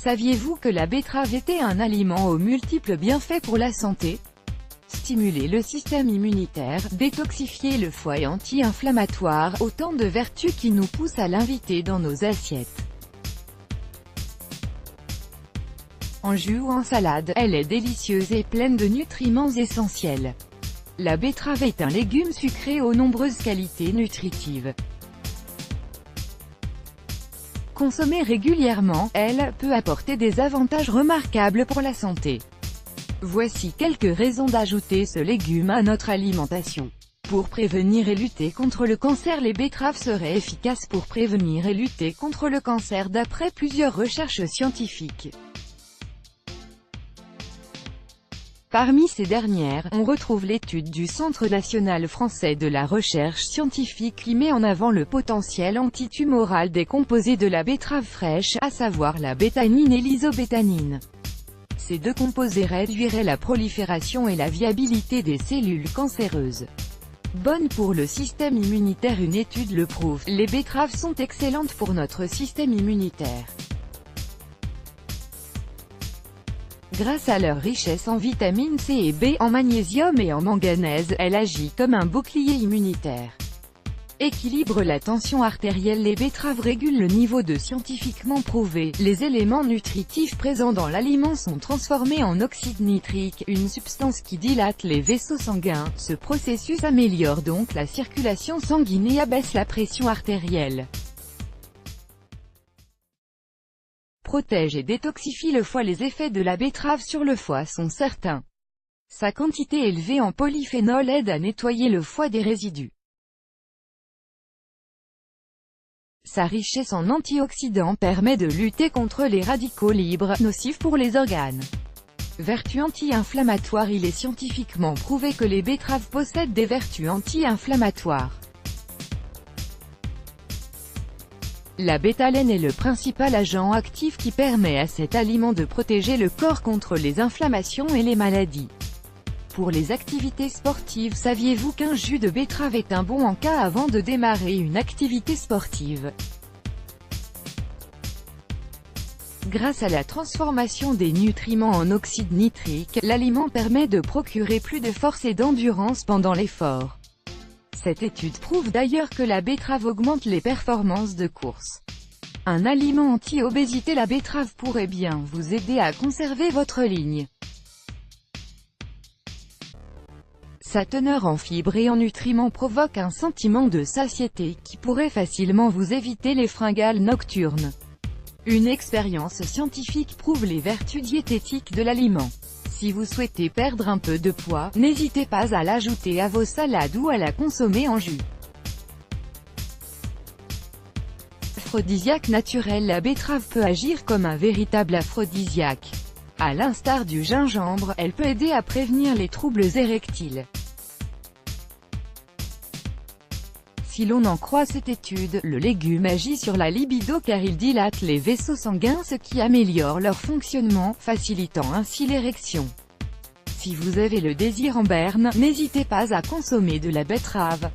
Saviez-vous que la betterave était un aliment aux multiples bienfaits pour la santé? Stimuler le système immunitaire, détoxifier le foie et anti-inflammatoire, autant de vertus qui nous poussent à l'inviter dans nos assiettes. En jus ou en salade, elle est délicieuse et pleine de nutriments essentiels. La betterave est un légume sucré aux nombreuses qualités nutritives. Consommée régulièrement, elle peut apporter des avantages remarquables pour la santé. Voici quelques raisons d'ajouter ce légume à notre alimentation. Pour prévenir et lutter contre le cancer, les betteraves seraient efficaces pour prévenir et lutter contre le cancer d'après plusieurs recherches scientifiques. Parmi ces dernières, on retrouve l'étude du Centre national français de la recherche scientifique qui met en avant le potentiel antitumoral des composés de la betterave fraîche, à savoir la bétanine et l'isobétanine. Ces deux composés réduiraient la prolifération et la viabilité des cellules cancéreuses. Bonne pour le système immunitaire, une étude le prouve, les betteraves sont excellentes pour notre système immunitaire. Grâce à leur richesse en vitamines C et B, en magnésium et en manganèse, elle agit comme un bouclier immunitaire. Équilibre la tension artérielle. Les betteraves régulent le niveau de scientifiquement prouvé. Les éléments nutritifs présents dans l'aliment sont transformés en oxyde nitrique, une substance qui dilate les vaisseaux sanguins. Ce processus améliore donc la circulation sanguine et abaisse la pression artérielle. Protège et détoxifie le foie. Les effets de la betterave sur le foie sont certains. Sa quantité élevée en polyphénol aide à nettoyer le foie des résidus. Sa richesse en antioxydants permet de lutter contre les radicaux libres, nocifs pour les organes. Vertus anti-inflammatoires. Il est scientifiquement prouvé que les betteraves possèdent des vertus anti-inflammatoires. La bétalène est le principal agent actif qui permet à cet aliment de protéger le corps contre les inflammations et les maladies. Pour les activités sportives, saviez-vous qu'un jus de betterave est un bon encas avant de démarrer une activité sportive? Grâce à la transformation des nutriments en oxyde nitrique, l'aliment permet de procurer plus de force et d'endurance pendant l'effort. Cette étude prouve d'ailleurs que la betterave augmente les performances de course. Un aliment anti-obésité. La betterave pourrait bien vous aider à conserver votre ligne. Sa teneur en fibres et en nutriments provoque un sentiment de satiété qui pourrait facilement vous éviter les fringales nocturnes. Une expérience scientifique prouve les vertus diététiques de l'aliment. Si vous souhaitez perdre un peu de poids, n'hésitez pas à l'ajouter à vos salades ou à la consommer en jus. Aphrodisiaque naturel. La betterave peut agir comme un véritable aphrodisiaque. À l'instar du gingembre, elle peut aider à prévenir les troubles érectiles. Si l'on en croit cette étude, le légume agit sur la libido car il dilate les vaisseaux sanguins, ce qui améliore leur fonctionnement, facilitant ainsi l'érection. Si vous avez le désir en berne, n'hésitez pas à consommer de la betterave.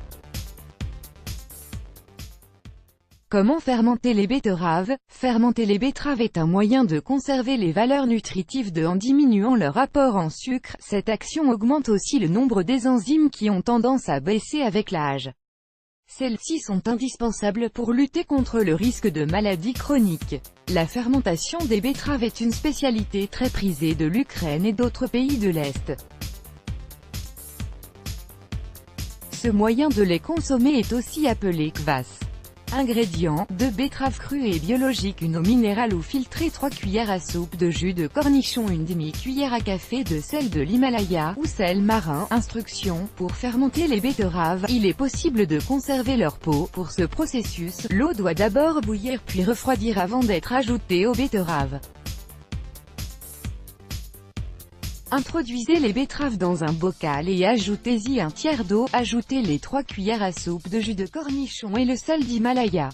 Comment fermenter les betteraves? Fermenter les betteraves est un moyen de conserver les valeurs nutritives en diminuant leur apport en sucre. Cette action augmente aussi le nombre des enzymes qui ont tendance à baisser avec l'âge. Celles-ci sont indispensables pour lutter contre le risque de maladies chroniques. La fermentation des betteraves est une spécialité très prisée de l'Ukraine et d'autres pays de l'Est. Ce moyen de les consommer est aussi appelé kvass. Ingrédients, de betterave crue et biologique, une eau minérale ou filtrée, 3 cuillères à soupe de jus de cornichon, une demi-cuillère à café de sel de l'Himalaya, ou sel marin. Instructions. Pour fermenter les betteraves, il est possible de conserver leur peau. Pour ce processus, l'eau doit d'abord bouillir puis refroidir avant d'être ajoutée aux betteraves. Introduisez les betteraves dans un bocal et ajoutez-y un tiers d'eau. Ajoutez les 3 cuillères à soupe de jus de cornichon et le sel d'Himalaya.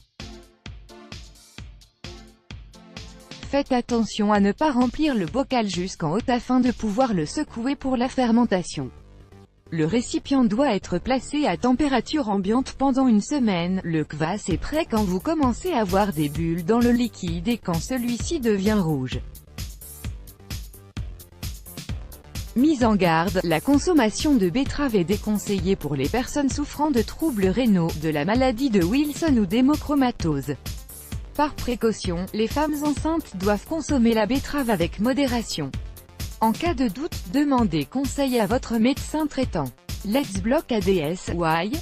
Faites attention à ne pas remplir le bocal jusqu'en haut afin de pouvoir le secouer pour la fermentation. Le récipient doit être placé à température ambiante pendant une semaine. Le kvass est prêt quand vous commencez à voir des bulles dans le liquide et quand celui-ci devient rouge. Mise en garde, la consommation de betterave est déconseillée pour les personnes souffrant de troubles rénaux, de la maladie de Wilson ou d'hémochromatose. Par précaution, les femmes enceintes doivent consommer la betterave avec modération. En cas de doute, demandez conseil à votre médecin traitant. Let's block ADS, why?